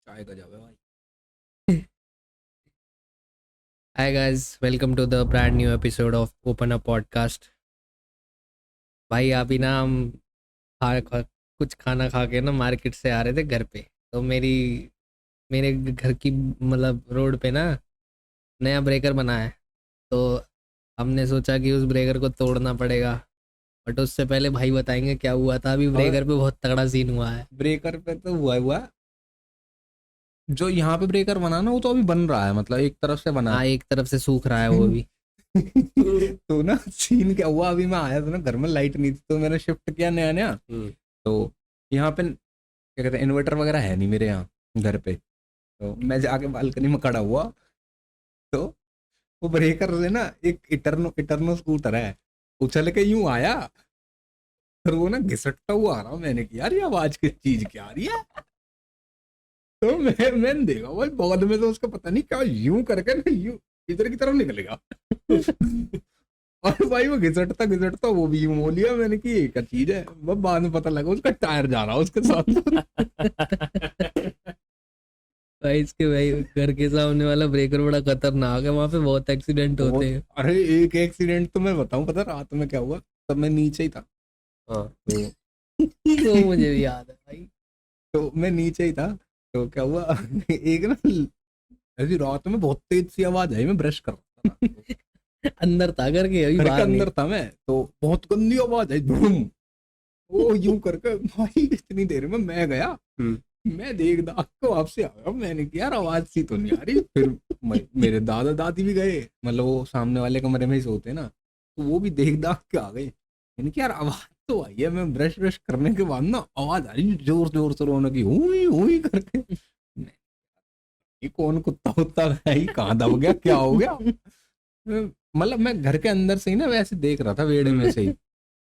चाय का जावे भाई। Hi guys, welcome to the brand new episode of Open Up Podcast. भाई अभी ना हम कुछ खाना खा के ना मार्केट से आ रहे थे घर पे। तो मेरे घर की मतलब रोड पे ना नया ब्रेकर बना है। तो हमने सोचा कि उस ब्रेकर को तोड़ना पड़ेगा, बट उससे पहले भाई बताएंगे क्या हुआ था। अभी और ब्रेकर पे बहुत तगड़ा सीन हुआ है। ब्रेकर पे तो हुआ जो यहाँ पे ब्रेकर बना ना वो तो अभी बन रहा है, मतलब एक तरफ से बना हाँ, एक तरफ से सूख रहा है वो भी। तो ना सीन क्या हुआ, अभी मैं आया था ना, घर में लाइट नहीं थी तो मैंने शिफ्ट किया नया नया। तो यहाँ पे क्या कहते हैं, इन्वर्टर वगैरह है नहीं मेरे यहाँ घर पे। तो मैं जाके बालकनी में खड़ा हुआ तो वो ब्रेकर से ना एक इटर्नो इटर्नो स्कूटर है, उछल के यूं आया और वो ना घिसटता हुआ आ रहा। मैंने कहा यार ये आवाज किस चीज की आ रही है। तो मैंने देखा भाई बगल में तो उसका पता नहीं क्या यूं करके ना यूं इधर की तरफ निकलेगा। और भाई वो घिसटता घिसटता वो भी यूं हो लिया। मैंने कि ये क्या चीज है, वो बाद में पता लगा उसका टायर जा रहा उसके साथ। भाई इसके भाई घर के सामने वाला ब्रेकर बड़ा खतरनाक है, वहां पे बहुत एक्सीडेंट होते हैं। अरे एक एक्सीडेंट तो मैं बताऊं, पता रात में क्या हुआ। तब मैं नीचे ही था। हाँ तो वो मुझे भी याद है भाई। तो मैं नीचे ही था। तो क्या हुआ एक ना ऐसी रात में बहुत तेज सी आवाज आई, मैं ब्रश कर रहा था अंदर था घर के, अभी घर के बाहर नहीं। अंदर था मैं। तो बहुत गंदी आवाज आई, धूम। वो यूं करके भाई इतनी देर में मैं गया। मैं देख दाख के वापसी आ गया। मैंने कहा यार आवाज सी तो नहीं आ रही। फिर मेरे दादा दादी भी गए, मतलब वो सामने वाले कमरे में ही सोते ना, तो वो भी देख दाख के आ गए। मैंने कहा यार आवाज तो आई है। मैं ब्रश ब्रश करने के बाद ना आवाज आ रही जोर जोर से रोने की, हुई हुई करके। ये कौन कुत्ता कुत्ता भाई, कहाँ दब गया, क्या हो गया। मतलब मैं घर के अंदर से ही ना वैसे देख रहा था, वेड़े में से ही।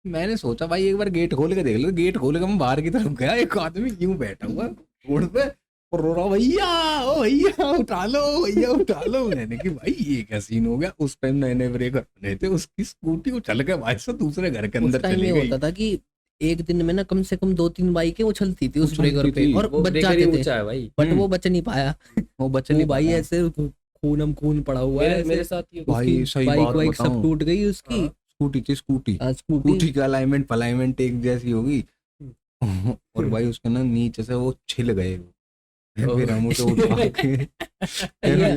मैंने सोचा भाई एक बार गेट खोल के देख लो। गेट खोल के मैं बाहर की तरफ गया, एक आदमी यूं बैठा हुआ रोड पे और रो रहा, भैया ओ भैया उठा लो, भैया उठा लो। मैंने कि भाई ये क्या सीन हो गया। उस टाइम नए नए ब्रेकर बने थे, उसकी स्कूटी उछल के भाई से दूसरे घर के उस अंदर टाइम चली ये गई। होता था कि एक दिन में ना कम से कम 2-3 बाइकें उछलती थी उस ब्रेकर पे, और वो बच ब्रेकर ही जाते थे। ऊंचा है भाई। बट वो बच नहीं पाया। वो बच्चे वो नहीं भाई पाया। ऐसे खूनम खून पड़ा हुआ है मेरे ऐसे। साथ ये भाई उसकी सही बाइक बात वाइक सब बताऊं, टूट गई उसकी। हाँ। स्कूटी थी स्कूटी। स्कूटी स्कूटी का अलाइनमेंट फलाइनमेंट एक जैसी होगी। और भाई उसके ना नीचे से वो छिल गए। फिर हम उसे उठा के ये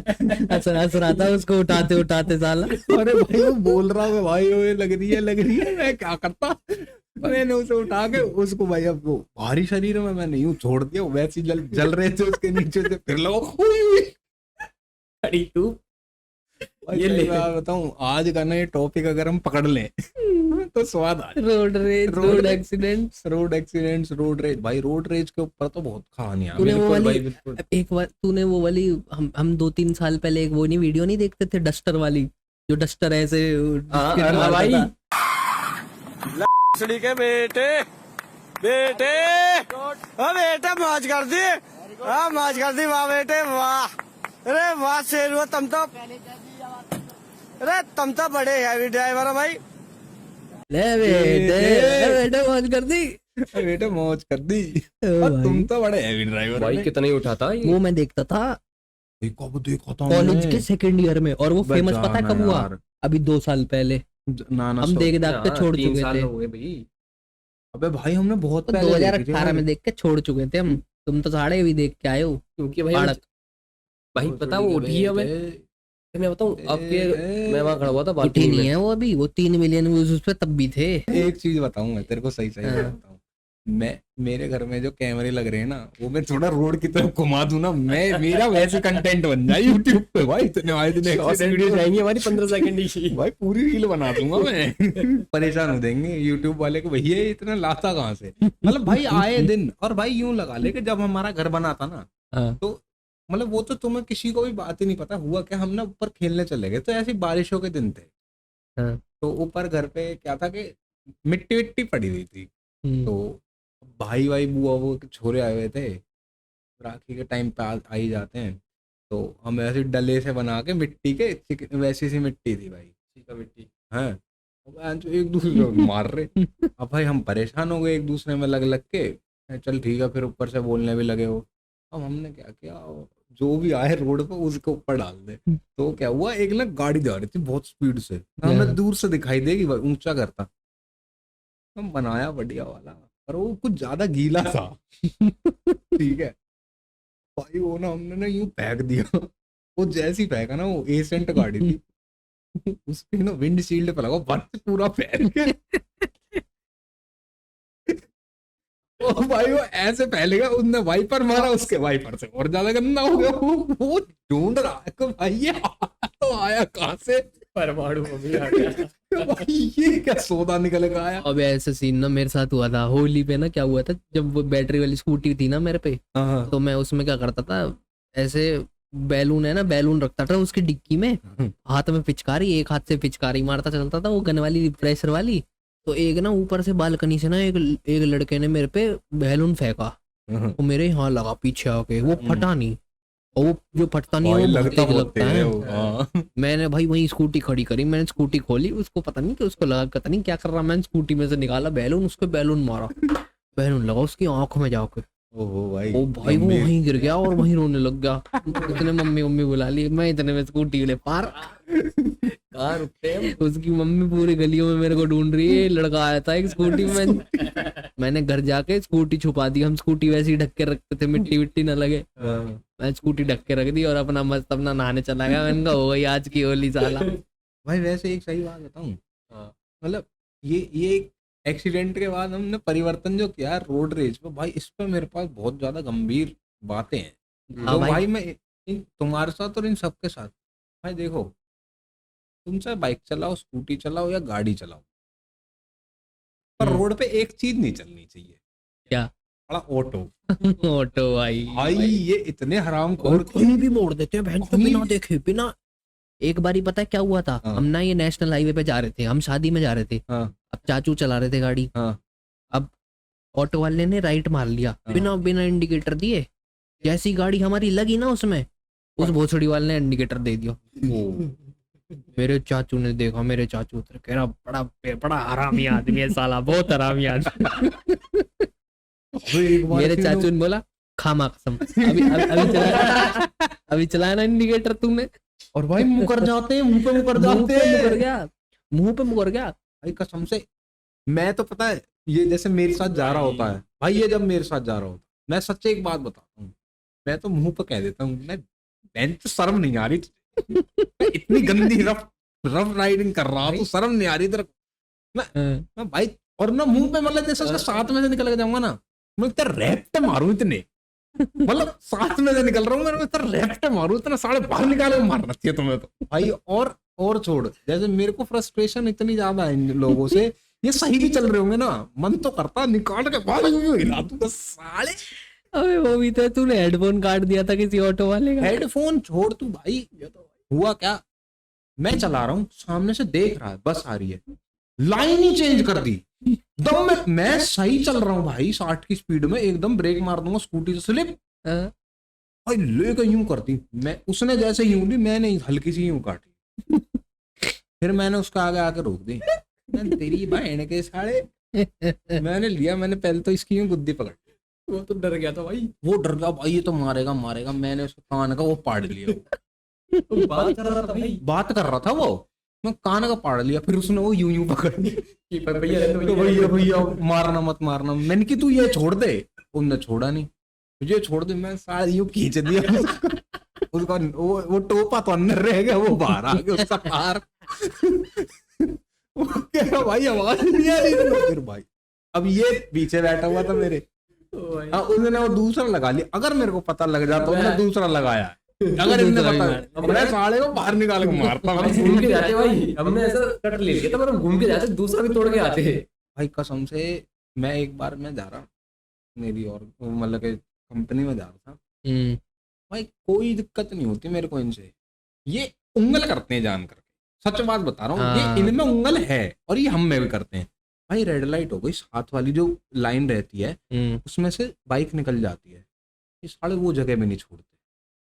हंस रहा था उसको उठाते उठाते साला। अरे भाई वो बोल रहा है भाई वो ये लग रही है, मैं क्या करता। मैंने उसे उठा के उसको भाई, अब वो भारी शरीर में मैंने यूं छोड़ दिया, वो वैसे ही जल रहे थे उसके नीचे से। फिर लोग अरे तू भाई ये सही ले बात बताऊं, आज का ना ये टॉपिक अगर हम पकड़ लें तो स्वाद आ जाए। Road rage, road accidents. Road accidents, road rage. भाई रोड रेज के ऊपर तो बहुत कहानियां। तूने वो बिल्कुल वाली भाई बिल्कुल। एक बार तूने वो वाली हम 2-3 साल पहले एक वो नहीं वीडियो नहीं देखते थे डस्टर वाली, जो डस्टर ऐसे skid अरे मारता भाई था। लसड़ी के बेटे बेटे हाँ बेटे मौज कर दी। हाँ मौज कर दी, वाह बेटे वाह। अरे वाह शेर हुआ तुम तो। अरे तुम तो बड़े हैवी ड्राइवर हो भाई। ले बेटे मौज कर दी। बेटा मौज कर दी। ओ और भाई। तुम तो बड़े हैवी ड्राइवर भाई कितना ही उठाता ये। वो मैं देखता था कब देखा था कॉलेज हमने? के सेकंड ईयर में, और वो बे फेमस पता है जाना कब हुआ? यार। अभी 2 साल पहले। ना ना हम देख दाख के हाँ, छोड़ 3 चुके साल थे। हो गए भाई। अबे भाई हमने बहुत तो पहले देखी थी 2018 में भाई। देख के छोड़ चुके थे हम। तुम तो साढ़े भी देख के आए हो। क्योंकि भाई बाड़क। भाई पता वो उठी है। मैं बताऊं अब के मैं वहां खड़ा हुआ था उठी बालकनी नहीं में। है वो अभी, वो 3 मिलियन व्यूज उस पे तब भी थे। एक चीज बताऊं मैं तेरे को, सही सही हाँ। बताऊं। मैं मेरे घर में जो कैमरे लग रहे हैं ना, वो मैं थोड़ा रोड की तरफ घुमा दूं ना, मैं मेरा वैसे कंटेंट बन जाए यूट्यूब पे भाई। इतने आए दिन शॉर्ट्स वीडियो एक्सीडेंट जाएंगी हमारी 15 सेकंड की। भाई पूरी रील बना दूंगा मैं। परेशान हो देंगे यूट्यूब वाले को, भैया ये इतना लाता कहाँ से। मतलब भाई आए दिन। और भाई यूं लगा ले कि जब हमारा घर बना था ना, हाँ। तो मतलब वो तो तुम्हें किसी को भी बात ही नहीं पता हुआ क्या। हम ना ऊपर खेलने चले गए, तो ऐसी बारिशों के दिन थे। हाँ। तो ऊपर घर पे क्या था कि मिट्टी विट्टी पड़ी हुई थी। तो भाई भाई बुआ वो के छोरे आए हुए थे, राखी के टाइम पे आ ही जाते हैं। तो हम ऐसे डले से बना के मिट्टी के वैसी सी मिट्टी थी भाई, सीधा मिट्टी। हैं। अब एक दूसरे को मार रहे। अब भाई हम परेशान हो गए एक दूसरे में लग लग के। चल ठीक है, फिर ऊपर से बोलने भी लगे हो। अब हमने क्या किया, जो भी आए रोड पे उसके ऊपर डाल दे। तो क्या हुआ, एक ना गाड़ी जा रही थी बहुत स्पीड से, हमें दूर से दिखाई देगी, ऊंचा करता, हम बनाया बढ़िया वाला, पर वो कुछ ज्यादा गीला था। ठीक है भाई, वो ना हमने ना यूं फेंक दिया, वो जैसी फेंका ना, वो एसेंट गाड़ी थी, उसके ना विंडशील्ड पे लगा, बर्फ पूरा फैल गया। ओ भाई वो ऐसे फैलेगा, उसने वाइपर मारा, उसके वाइपर से और ज्यादा गंदा हो गया। वो ढूंढ रहा है कि भाई ये तो आया कहाँ से, परमाणु बम आ गया। भाई ये क्या सौदा निकल के आया। अब ऐसा सीन ना मेरे साथ हुआ था होली पे ना। क्या हुआ था, जब वो बैटरी वाली स्कूटी थी ना मेरे पे, हाँ, तो मैं उसमें क्या करता था, ऐसे बैलून है ना, बैलून रखता था उसकी डिक्की में, हाथ में पिचकारी, एक हाथ से पिचकारी मारता चलता था, वो गन वाली प्रेशर वाली। तो एक ना ऊपर से बालकनी से ना एक लड़के ने मेरे पे बैलून फेंका, वो मेरे यहाँ लगा पीछे आके, वो फटा नहीं, और वो जो फटता नहीं है वो बहुत तेज लगता है। हाँ। मैंने भाई वही स्कूटी खड़ी करी, मैंने स्कूटी खोली, उसको पता नहीं कि उसको लगा, पता नहीं क्या कर रहा, मैंने स्कूटी में से निकाला बैलून, उसको बैलून मारा, बैलून लगा उसकी आंख में जाके। ओहो भाई, ओ भाई वो वहीं गिर गया और वहीं रोने लग गया। उसने मम्मी मम्मी बुला ली, मैं इतने में स्कूटी ले पार, कहाँ रुकते हैं? उसकी मम्मी पूरी गलियों में मेरे को ढूंढ रही है। लड़का आया था एक स्कूटी में, मैंने घर जाके स्कूटी छुपा दी, हम स्कूटी वैसे ही ढक के रखते थे, मिट्टी विट्टी ना लगे। मैं स्कूटी ढक के रख दी और अपना मस्त अपना नहाने चला गया। मैंने कहा हो गई आज की होली साला। भाई वैसे एक सही बात बताऊं, मतलब ये एक एक्सीडेंट के बाद हमने परिवर्तन जो किया रोड रेज पे, भाई इस पे मेरे पास बहुत ज्यादा गंभीर बातें हैं। तो भाई मैं तुम्हारे साथ और इन सबके साथ, भाई देखो, तुम चाहे बाइक चलाओ, स्कूटी चलाओ या गाड़ी चलाओ, पर रोड पे एक चीज नहीं चलनी चाहिए। क्या? बड़ा ऑटो। ऑटो भाई ये इतने हरामखोर, कहीं भी मोड़ देते हैं बहन को, बिना देखे बिना। एक बारी पता है क्या हुआ था, हम ना ये नेशनल हाईवे पे जा रहे थे, हम शादी में जा रहे थे। अब चाचू चला रहे थे गाड़ी, अब ऑटो वाले ने राइट मार लिया बिना बिना इंडिकेटर दिए। जैसी गाड़ी हमारी लगी ना उसमें, उस भोसड़ी वाले ने इंडिकेटर दे दिया। मेरे चाचू ने देखा, मेरे चाचू उतर कह रहा बड़ा बड़ा हरामी आदमी है साला, बहुत हरामी आदमी। मेरे चाचू ने बोला खामा कसम, अभी चलाया ना इंडिकेटर तुमने, और भाई मुकर जाते हैं, मुंह पे मुकर जाते हैं, मुंह पे मुकर गया भाई कसम से। मैं तो पता है, ये जैसे मेरे साथ जा रहा होता है भाई, ये जब मेरे साथ जा रहा होता, मैं सच्चे एक बात बताता हूँ, मैं तो मुंह पे कह देता हूँ, मैं तो शर्म नहीं आ रही, इतनी गंदी रफ राइडिंग कर रहा हूँ, तो शर्म नहीं आ रही तेरे को। मैं भाई, और ना मुंह पे, मतलब जैसे उसके साथ में से निकल के जाऊंगा ना, मैं इतना रैप्ट मारूं इतने, मतलब साथ में से निकल रहा हूँ मैं इतना रैप्ट मारूं, इतना साढ़े बाहर निकाले मार रखी है तुम्हें तो भाई। और छोड़, जैसे मेरे को फ्रस्ट्रेशन इतनी ज्यादा है इन लोगों से, ये सही भी चल रहे होंगे ना, मन तो करता निकाल के बाहर हिला दूंगा साले। अबे वो भी तो तूने हेडफोन काट दिया था किसी ऑटो वाले का। हेडफोन छोड़ तू भाई, हुआ क्या, मैं चला रहा हूँ, सामने से देख रहा है बस आ रही है, लाइन ही चेंज कर दी दम में। मैं सही चल रहा हूँ भाई 60 की स्पीड में, एकदम ब्रेक मार दूंगा, स्कूटी से स्लिप भाई लेकर यूं करती मैं, उसने जैसे यूं ली, मैंने हल्की सी यूं काटी, फिर मैंने उसका आगे आके रोक दी, तेरी बहन के साले। मैंने लिया, मैंने पहले तो इसकी यूं गुद्दी पकड़, वो तो डर गया था भाई, वो डर गया भाई, ये तो मारेगा मारेगा। मैंने उसका कान का वो पाड़ लिया। तो बात कर रहा था भाई, बात कर रहा था वो, मैं कान का पाड़ लिया, फिर उसने वो यूं यूं पकड़ ली, कि भैया तो भैया भैया मारना मत मारना। मैंने कि तू ये छोड़ दे, उनने छोड़ा नहीं, मुझे छोड़ दे, मैं सारा यूं खींच दिया उसका वो टोपा तो अंदर रह गया, वो बाहर आ गया उसका कार। भाई आवाज नहीं आ रही थी। फिर भाई अब ये पीछे बैठा हुआ था मेरे, उसने वो दूसरा लगा लिया। अगर मेरे को पता लग जाता तो मैंने दूसरा लगाया, अगर इनने पता, मैं साले को बाहर निकाल के मारता। हम घूम के जाते भाई, हमने ऐसा कट ले लिया था, पर हम घूम के जाते, दूसरा भी तोड़ के आते। भाई कसम से, मैं एक बार मैं जा रहा मेरी और मतलब के कंपनी में जा रहा था भाई, कोई दिक्कत नहीं होती मेरे को इनसे, ये उंगल करते हैं जानकर, सच बात बता रहा हूँ, ये इनमें उंगल है और ये हम में भी करते हैं। भाई रेड लाइट हो गई, साथ वाली जो लाइन रहती है उसमें से बाइक निकल जाती है, ये साले वो जगह में नहीं छोड़ते,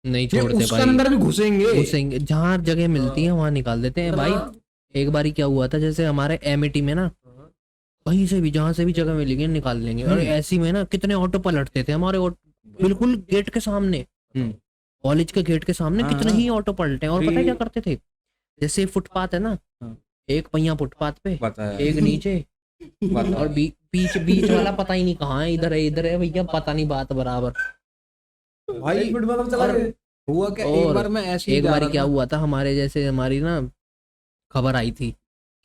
नहीं छोड़ते उसके भाई, अंदर भी घुसेंगे, जहाँ जगह मिलती है वहां निकाल देते हैं भाई। एक बारी क्या हुआ था, जैसे हमारे एमिटी में ना, कहीं से भी जहां से भी जगह मिलेगी निकाल लेंगे, और ऐसी में ना कितने ऑटो पलटते थे हमारे बिल्कुल गेट के सामने, हम्म। कॉलेज के गेट के सामने हाँ, कितने ही ऑटो पलटे हैं। और पता है क्या करते थे, जैसे फुटपाथ है ना, हाँ। एक पहिया फुटपाथ पे, बताया एक नीचे, और बीच बीच वाला पता ही नहीं कहाँ है, इधर है भैया, पता नहीं बात बराबर। भाई और हुआ क्या, एक और बार मैं ऐसे ही एक जा बार रहा क्या था। हुआ था हमारे, जैसे हमारी ना खबर आई थी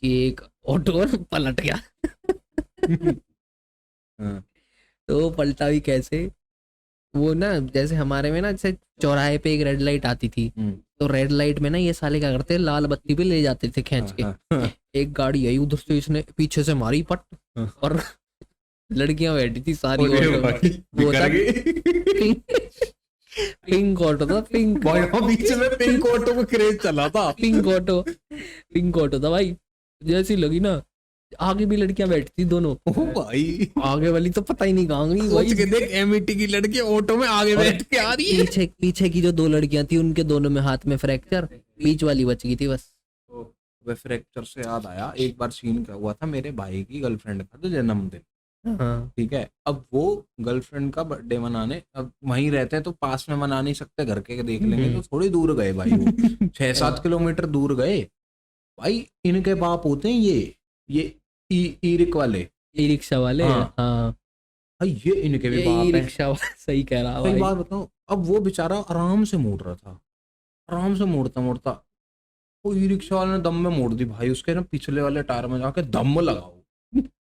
कि एक ऑटो पलट गया। हाँ, तो वो पलटा भी कैसे, वो ना जैसे हमारे में ना, जैसे चौराहे पे एक रेड लाइट आती थी, तो रेड लाइट में ना ये साले क्या करते, लाल बत्ती पे ले जाते थे खींच के। हाँ, एक गाड़ी आई उधर से, इसने पीछे से मारी पट, हाँ। और लड़कियां बैठी थी सारी अरे ऑटो में। भाई, वो बिगड़ था गए। पिंक ऑटो था, पिंक भाई हाँ, बीच में पिंक ऑटो में क्रेज चला था। पिंक ऑटो था भाई। जैसी लगी ना, आगे भी लड़कियां बैठी थी दोनों, ओ भाई, आगे वाली तो पता ही नहीं कहाँ गई सोच भाई। के देख, एमईटी की लड़की ऑटो में आगे और बैठ के आ रही है। पीछे की जो दो लड़कियां थी, उनके दोनों में हाथ में फ्रैक्चर, बीच वाली बच गई थी बस। वे फ्रैक्चर से याद आया, एक बार सीन क्या हुआ था, मेरे भाई की गर्लफ्रेंड का तो जन्मदिन, हाँ, ठीक है। अब वो गर्लफ्रेंड का बर्थडे मनाने, अब वहीं रहते हैं तो पास में मना नहीं सकते, घर के देख लेंगे, तो थोड़ी दूर गए भाई वो 6-7 किलोमीटर दूर गए। भाई इनके बाप होते हैं ये ई रिक वाले, ई रिक्शा वाले। हाँ। हाँ, भाई ये इनके भी ये बाप ई है। रिक्शा वाला सही कह रहा सही भाई। बात बताऊं, अब वो बेचारा आराम से मोड़ रहा था, आराम से मोड़ता मोड़ता वो ई रिक्शा वाले ने दम में मोड़ दी भाई, उसके ना पिछले वाले टायर में जाके दम लगाओ,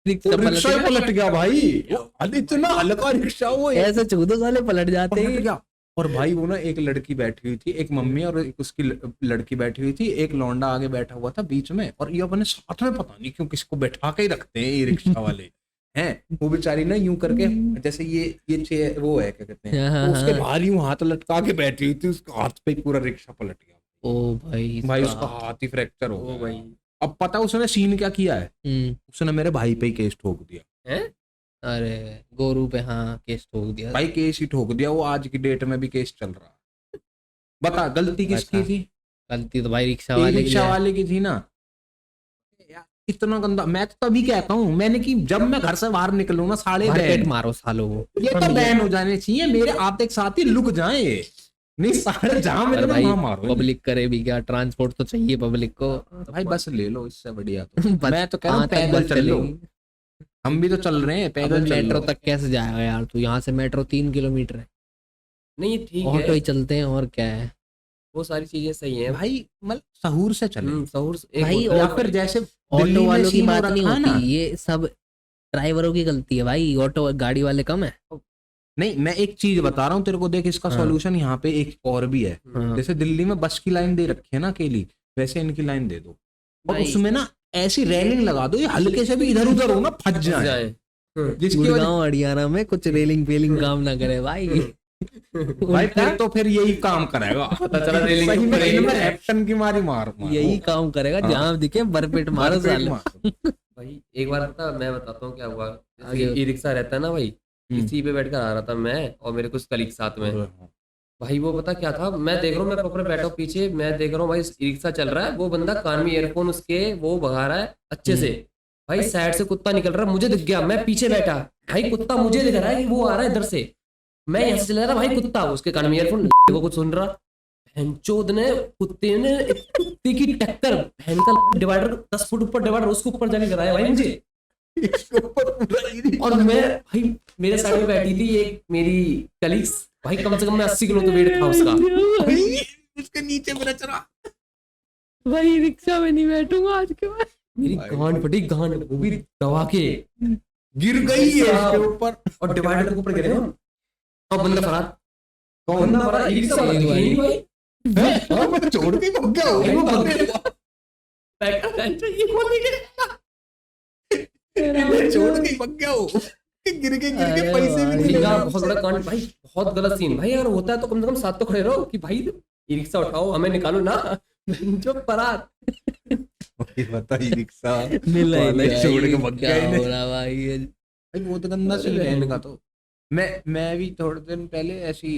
रिक्शा वो रिक्शा ही पलट गया भाई। अरे इतना हल्का रिक्शा, वो ऐसे चौदह साले पलट जाते पलट हैं। गया। और भाई वो ना, एक लड़की बैठी हुई थी, एक मम्मी और एक उसकी लड़की बैठी हुई थी, एक लौंडा आगे बैठा हुआ था बीच में, और ये अपने साथ में पता नहीं क्यों किसको बैठा के ही रखते हैं ये रिक्शा वाले हैं। वो बेचारी ना यूं करके, जैसे ये चेयर वो है, क्या कहते हैं, हाँ, तो उसके हाँ। बाहर यूं हाथ लटका के बैठी हुई थी, उसके हाथ पे ही पूरा रिक्शा पलट गया ओ भाई भाई, साहब। उसका हाथ ही फ्रैक्चर हो ओ गया भाई। अब पता उसने सीन क्या किया है, हम्म। उसने मेरे भाई पे ही केस ठोक दिया अरे गोरू पे, हाँ, केस ठोक दिया भाई, केस ही ठोक दिया। वो आज की डेट में भी केस चल रहा है। बता गलती किसकी बता। थी? गलती तो भाई रिक्शा ई वाले की रिक्शा है। वाले की थी ना यार, इतना गंदा। मैं तो तभी कहता हूँ, मैंने कि जब मैं घर से बाहर निकलूँ ना, साले मार्केट बैन, मारो सालों को। ये तो बैन हो जाने चाहिए, मेरे आते एक साथ ही लुक जाए ये। नहीं सारे जहां मेरे अरे को भाई, वहां मारो इन्हें। पब्लिक करे भी क्या, ट्रांसपोर्ट तो चाहिए पब्लिक को। भाई बस ले लो, इससे बढ़िया तो बस मैं तो कह रहा हूँ कहाँ तक पैदल बस चल लो, चलेगी? हम भी तो चल रहे हैं, अबे पैदल चल मेट्रो लो। तक कैसे जाएगा यार तू, यहाँ से मेट्रो 3 किलोमीटर है, नहीं ठीक ऑटो है, ही चलते हैं और क्या है। वो सारी चीजें सही हैं भाई मतलब सहूर से चले, सहूर एक भाई, होता है या ना फिर भाई। जैसे ऑटो दिल्ली में वालों की सीन हो बात नहीं रखा है ना। होती, ये सब ड्राइवरों की गलती है भाई, ऑटो गाड़ी वाले कम है। नहीं मैं एक चीज बता रहा हूँ तेरे को, देख इसका हाँ। सॉल्यूशन यहाँ पे एक और भी है। हाँ। जैसे दिल्ली में बस की लाइन दे रखी है ना अकेली, वैसे इनकी लाइन दे दो, और भाई, उसमें ना ऐसी रेलिंग लगा दो, ये हल्के से भी इधर उधर हो ना फंस जाए, जाए। जिसकी वजह गुड़गांव हरियाणा में कुछ रेलिंग फेलिंग काम ना करे भाई। भाई फिर तो फिर यही काम करेगा, पता चला रेलिंग सही में ऊपर ही इनमें है। एक्शन की मारी मारो। यही काम करेगा, हाँ। जहाँ दिखे बरपेट मारो भरपेट साले। मारो। भाई एक बार पता, मैं बताता हूँ क्या हुआ। आगे। ई रिक्शा रहता है ना भाई, हम्म। इसी पे बैठकर आ रहा था मैं और मेरे कुछ कलीग साथ में। भाई वो पता क्या था, मैं देख रहा हूँ, मैं पकड़े बैठा हूँ पीछे, मैं देख रहा हूँ भाई ई रिक्शा चल रहा है, वो बंदा कान में ईयरफोन उसके वो भगा रहा है अच्छे से। भाई साइड से कुत्ता निकल रहा है, मुझे दिख गया, मैं पीछे बैठा, भाई कुत्ता मुझे दिख रहा है कि वो आ रहा है इधर से, मैं यहाँ से चला रहा, भाई कुत्ता उसके कान में ईयरफोन को कुछ सुन रहा। भैंचोद ने कुत्ते ने एक कुत्ते की टक्कर, भैन का डिवाइडर 10 फुट ऊपर डिवाइडर, उसके ऊपर जाके गिराया भाई मुझे। इसके ऊपर पूरा ही- और मैं भाई, मेरे साइड में बैठी थी एक मेरी कलीग्स, भाई कम से कम मैं 80 किलो तो वेट था उसका। भाई, उसके नीचे में रच रहा। भाई रिक्शा में नहीं बैठूंगा आज के बाद। मेरी भाई। गांड फटी, गांड वो भी दबा के, गिर गई है इसके ऊपर। और डिवाइडर के ऊपर गिरे हम, और बंदा फरार, कौन? बंदा फरार, ई रिक्शा वाला दिखा ही नहीं भाई। हाँ, मैं छोड़ के भाग गया भाई, वो हूँ। भाग गया। बैठा बैठा, ये कौन दिखे? मैं छोड़ के भाग गया हूँ। गिर के अरे पैसे भी भाई। नहीं इनका लेना। बहुत बड़ा कांड भाई, बहुत गलत सीन भाई। अगर होता है तो कम से कम साथ तो खड़े रहो कि भाई ई रिक्शा उठाओ, हमें निकालो ना। जो फरार। भाई बता, ई रिक्शा मिला ही वाला नहीं छोड़ के भाई, भाग क्या गया इन्हें। हो रहा भाई ये। भाई वो तो गंदा सीन है इनका तो। मैं भी थोड़े दिन पहले ऐसी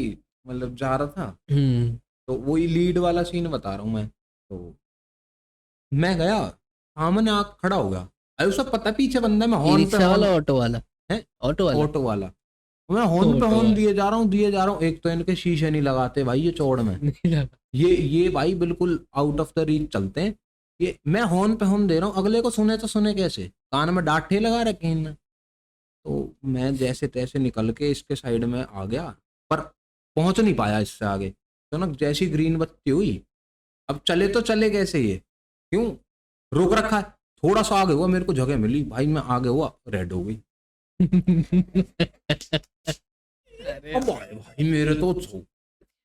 मतलब जा रहा था, तो वही लीड वाला सीन बता रहा हूँ मैं। तो मैं गया, सामने आके खड़ा हो गया, अरे उसे पता पीछे बंदा, मैं ई हॉर्न पे रिक्शा वाला, हॉर्न, ऑटो वाला हैं? ऑटो वाला। ऑटो वाला। मैं हॉर्न पे ऑटो हॉर्न है। दिए जा रहा हूँ। एक तो इनके शीशे नहीं लगाते भाई ये चौड़ में, नहीं लगा। ये भाई बिल्कुल आउट ऑफ द रीच चलते हैं। ये मैं हॉर्न पे हॉर्न दे रहा हूँ, अगले को सुने तो सुने कैसे, कान में डांठे लगा रखे हैं इनने। तो मैं जैसे तैसे निकल के इसके साइड में आ गया, पर पहुंच नहीं पाया इससे आगे। तो ना जैसी ग्रीन बत्ती हुई, अब चले तो चले कैसे, ये क्यों रोक रखा है। थोड़ा सा आगे हुआ, मेरे को जगह मिली भाई, मैं आगे हुआ, रेड हो गई। अब भाई मेरे तो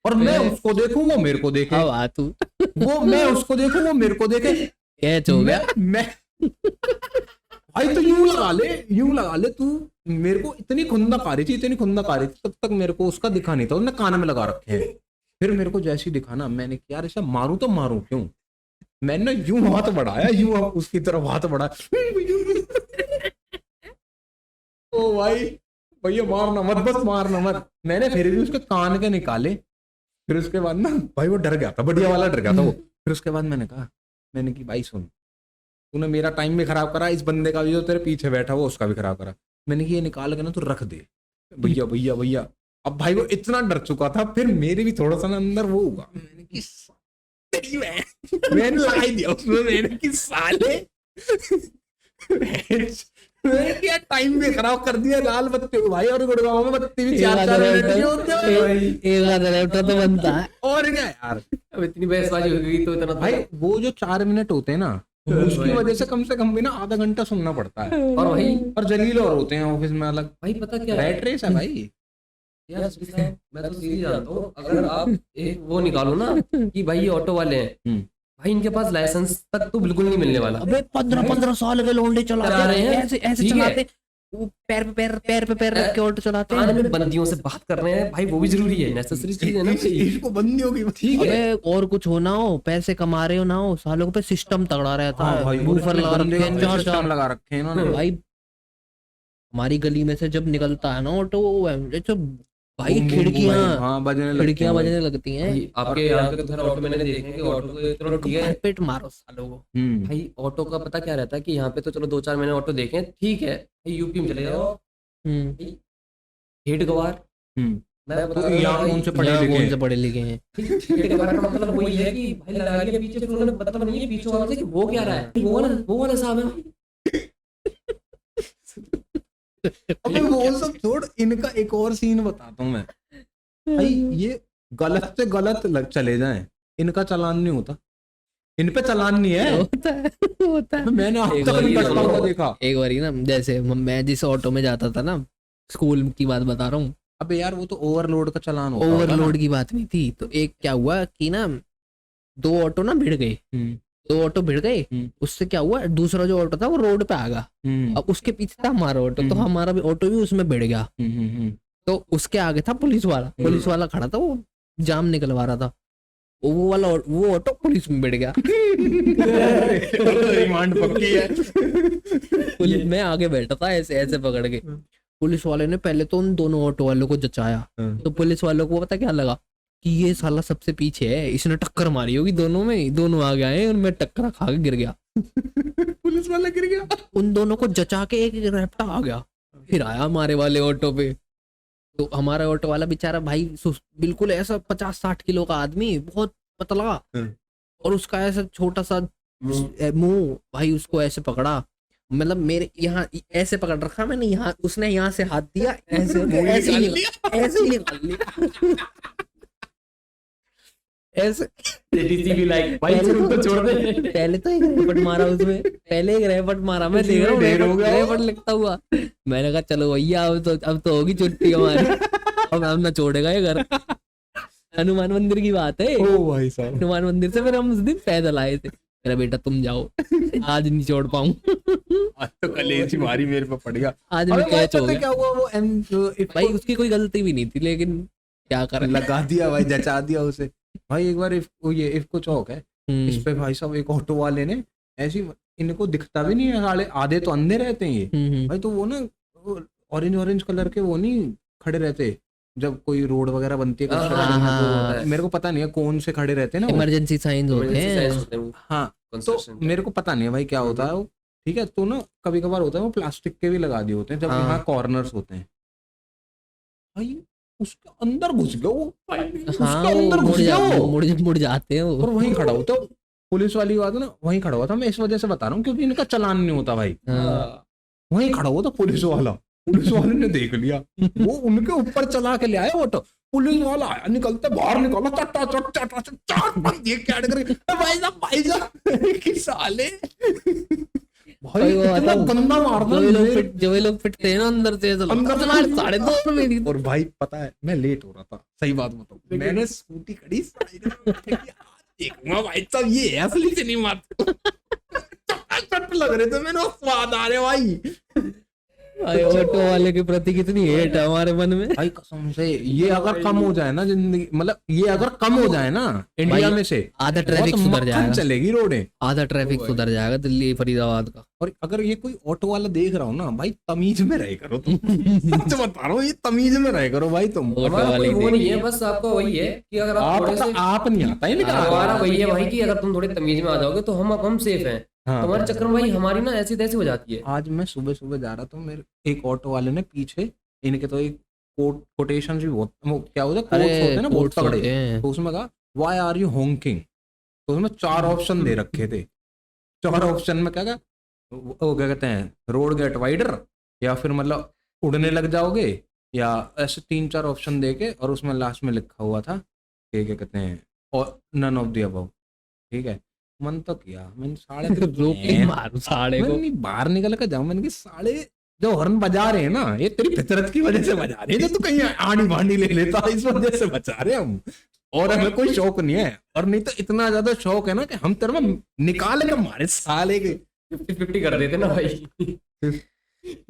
और मैं उसको देखूं वो मेरे को देखे, अब आ तू वो मैं उसको देखूं वो मेरे को देखे। कैच हो गया। मैं भाई तो यूं लगा ले तू। मेरे को इतनी खुंदक आ रही थी, तब तक मेरे को उसका दिखा नहीं था, उसने कान में लगा रखे हैं। फिर मेरे को जैसे ही दिखा ना, मैंने क्या यार ऐसा मारूं तो मारूं क्यों। मैंने यूं हाथ बढ़ाया, यूं उसकी तरफ हाथ बढ़ाया। ओ भाई भैया मारना मत, बस मारना मत। मैंने फिर भी उसके कान के निकाले। फिर उसके बाद ना भाई वो डर गया था, बढ़िया वाला डर गया था वो। फिर उसके बाद मैंने की भाई सुन, तूने मेरा टाइम भी खराब करा, इस बंदे का भी जो तेरे पीछे बैठा वो उसका भी खराब करा। मैंने कि ये निकाल के ना तू रख दे भैया भैया भैया। अब भाई वो इतना डर चुका था, फिर मेरे भी थोड़ा सा ना अंदर वो हुआ। मैंने कि मैंने लगा ही दिया उसमें, मैंने कि साले मैंने क्या टाइम भी खराब कर दिया। लाल बत्ती भाई, और गुड़गांव में बत्ती भी 4-4 मिनट की होती है। एक आधा लैपटॉप तो बनता है। और क्या यार, अब इतनी बहसबाजी हो गई तो इतना भाई वो जो 4 मिनट होते हैं ना, उसकी वजह से कम भी ना आधा घंटा सुनना पड़ता है। और भाई और जलील और होते हैं ऑफिस में अलग। भाई पता क्या है रेट रेस है भाई। यार सुधीर साहब, मैं तो सीधी जानता हूँ, अगर आप एक वो निकालो ना कि भाई ये ऑटो वाले हैं, भाई इनके पास लाइसेंस तक तो बिल्कुल नहीं मिलने वाला। अबे 15-15 साल के लौंडे चला चलाते रहे हैं, ऐसे ऐसे ठीक है। चलाते, वो पैर पे पैर रख के ऑटो चलाते थाने हैं। में बंदियों से बात कर रहे हैं भाई, वो भी जरूरी है, नेसेसरी चीज है ना भाई। इसको बंदियों की ठीक है। अबे और कुछ हो ना हो, पैसे कमा रहे हो ना हो, सालों पे सिस्टम तगड़ा रहता हाँ है। भाई बूफर लगा रखे हैं, चार सिस्टम लगा रखे हैं इन्होंने। भाई हमारी गली में से जब निकलता है ना ऑटो, जो भाई बूम, बूम, बूम, खिड़कियां हाँ बजने लगती खिड़कियां हैं भाई। बजने लगती हैं। भाई, आपके यहाँ पे तो खैर ऑटो मैंने देखे हैं कि ऑटो को चलो ठीक है पेट मारो सालों को। भाई, ऑटो का पता क्या रहता है कि यहाँ पे तो चलो 2-4 महीने ऑटो देखे हैं, ठीक है भाई, यूपी में चले जाओ हेड गवार। मैं बता तो रहा हूँ यहाँ भाई, कौन से पढ़े यहाँ लिखे कौन हैं? से पढ़े लिखे हैं। हेड गवार का मतलब वही है कि भाई लगा लिया पीछे, फिर उन्होंने मतलब नहीं है पीछे वाले से कि वो क्या रहा है, वो वाला साहब है। अबे वो सब छोड़, इनका एक और सीन बताता हूँ मैं भाई। ये गलत से गलत चले जाएं, इनका चालान नहीं होता, इन पे चालान नहीं है। होता है। मैंने अब एक तक बार नहीं ये करता हुआ देखा। एक बारी ना, जैसे मैं जिस ऑटो में जाता था ना, स्कूल की बात बता रहा हूँ, अबे यार वो तो ओवरलोड का चालान होता होगा ना। ओवरलोड की बात नहीं थी। तो एक क्या हुआ कि ना, 2 ऑटो ना भिड़ गए, 2 ऑटो भिड़ गए। उससे क्या हुआ, दूसरा जो ऑटो था वो रोड पे आ गया। अब उसके पीछे था हमारा ऑटो, तो हमारा भी ऑटो भी उसमें भिड़ गया। तो उसके आगे था पुलिस वाला खड़ा था, वो जाम निकलवा रहा था। वो ऑटो पुलिस में बैठ गया। रिमांड पक्की है। मैं आगे बैठा था ऐसे ऐसे पकड़ के। पुलिस वाले ने पहले तो उन दोनों ऑटो वालों को जचाया। तो पुलिस वालों को पता क्या लगा कि ये साला सबसे पीछे है, इसने टक्कर मारी होगी दोनों में, दोनों आ गए और मैं टक्कर खा के गिर गया। पुलिस वाला गिर गया। उन दोनों को जचा के एक रैप्टा आ गया, फिर आया हमारे वाले ऑटो पे। तो हमारा ऑटो वाला बेचारा भाई बिल्कुल ऐसा 50-60 किलो का आदमी, बहुत पतला, और उसका ऐसा छोटा सा मुंह, भाई उसको ऐसे पकड़ा, मतलब मेरे यहाँ ऐसे पकड़ रखा मैंने, यहाँ उसने यहाँ से हाथ दिया, ऐसे ऐसे ही निकाल लिया ऐसे। पहले तो एक रैपट मारा उसमें, मैं देख रहा हूँ रैपट लगता हुआ। मैंने कहा चलो भैया अब तो होगी छुट्टी हमारी, अब हम ना छोड़ेगा ये घर। हनुमान मंदिर की बात है। ओ भाई साहब, हनुमान मंदिर से फिर हम उस दिन पैदल आए थे। मेरा बेटा तुम जाओ, आज नहीं छोड़ पाऊँ। आज तो कलेजी मारी मेरे पे पड़ गया। आज मैं कैच हो गया। क्या हुआ वो भाई उसकी कोई गलती भी नहीं थी, लेकिन क्या कर लगा दिया भाई, जचा दिया उसे भाई। एक बार ये इफ्को चौक है, इस पे भाई साहब एक ऑटो वाले ने ऐसी, इनको दिखता भी नहीं है, साले आधे तो अंधे रहते हैं ये भाई। तो वो ना ऑरेंज कलर के वो नहीं खड़े रहते जब कोई रोड वगैरह बनती है तो मेरे को पता नहीं है कौन से खड़े रहते हैं ना, इमरजेंसी साइंस होते हैं। हाँ तो मेरे को पता नहीं है भाई क्या होता है वो, ठीक है। तो ना कभी कभार होता है वो प्लास्टिक के भी लगा दिए होते हैं जब यहाँ कॉर्नर्स होते हैं, भाई उसके अंदर घुस गया वो, उसके हाँ अंदर घुस गया वो, मुड़ जाते हैं और वो। वहीं खड़ा होता। पुलिस वाली बात है ना, वहीं खड़ा हुआ था। मैं इस वजह से बता रहा हूँ क्योंकि इनका चालान नहीं होता भाई। हाँ। वहीं खड़ा हुआ था पुलिस वाला, पुलिस वाले ने देख लिया, वो उनके ऊपर चला के ले आया ऑटो। पुलिस वाला आया, निकलते बाहर निकाला, चट्टा चट चट्टा चट चट, ये क्या कर भाई साहब कि साले भाई वो इतना आता- गंदा मारना। जो ये लोग पिटते हैं ना अंदर से, तो अंदर से मार 2.5 मेरी। और भाई पता है मैं लेट हो रहा था, सही बात बताऊं, मैंने स्कूटी खड़ी साइड में, देखूंगा भाई साहब ये है असली से नहीं मारते, चट लग रहे थे मैंने, स्वाद आ रहे भाई। भाई ऑटो वाले के प्रति कितनी हेट है हमारे मन में। भाई कसम से ये अगर कम हो जाए ना जिंदगी, मतलब ये अगर कम हो जाए ना इंडिया में से, आधा ट्रैफिक बहुत सुधर मक्खन जाएगा, चलेगी रोडें। आधा ट्रैफिक सुधर जाएगा दिल्ली फरीदाबाद का। और अगर ये कोई ऑटो वाला देख रहा हो ना भाई, तमीज में रहे करो तुम। सच बता रहा हूँ, ये तमीज में रहे करो भाई तुम। ऑटो हमारा वाले कोई वो नहीं है, बस आपका वही है कि अगर आप थोड़े से, आप नहीं आता है लेकिन हमारा वही है भाई कि अगर तुम थोड़े तमीज में आ जाओगे तो हम सेफ हैं। हाँ। तुम्हारे चक्कर में भाई हमारी ना ऐसी तैसी हो जाती है। आज मैं सुबह सुबह जा रहा था, मेरे एक ऑटो वाले ने पीछे, इनके तो एक कोटेशन भी बहुत, वो क्या होता है, कोट्स होते हैं ना बहुत तगड़े, तो उसमें कहा व्हाई आर यू हॉन्किंग, तो उसमें 4 ऑप्शन दे रखे थे। 4 ऑप्शन में क्या वो क्या कहते हैं, रोड गेट वाइडर, या फिर मतलब उड़ने लग जाओगे, या ऐसे 3-4 ऑप्शन दे के, और उसमें लास्ट में लिखा हुआ था कि क्या कहते हैं, और नन ऑफ द अबव। ठीक है, मन तो किया मैंने, साढ़े मारू साढ़े को। मैंने बाहर निकल कर जाऊं, मैंने कि साले जो हॉर्न बजा रहे हैं ना, ये तेरी फितरत की वजह से बजा रहे हैं, तो तू कहीं आड़ी बांडी ले लेता, इस वजह से बचा रहे हम। और हमें कोई शौक नहीं है, और नहीं तो इतना ज्यादा शौक है ना कि हम तेरे में निकाले के मारे साले के 50-50 कर देते ना भाई।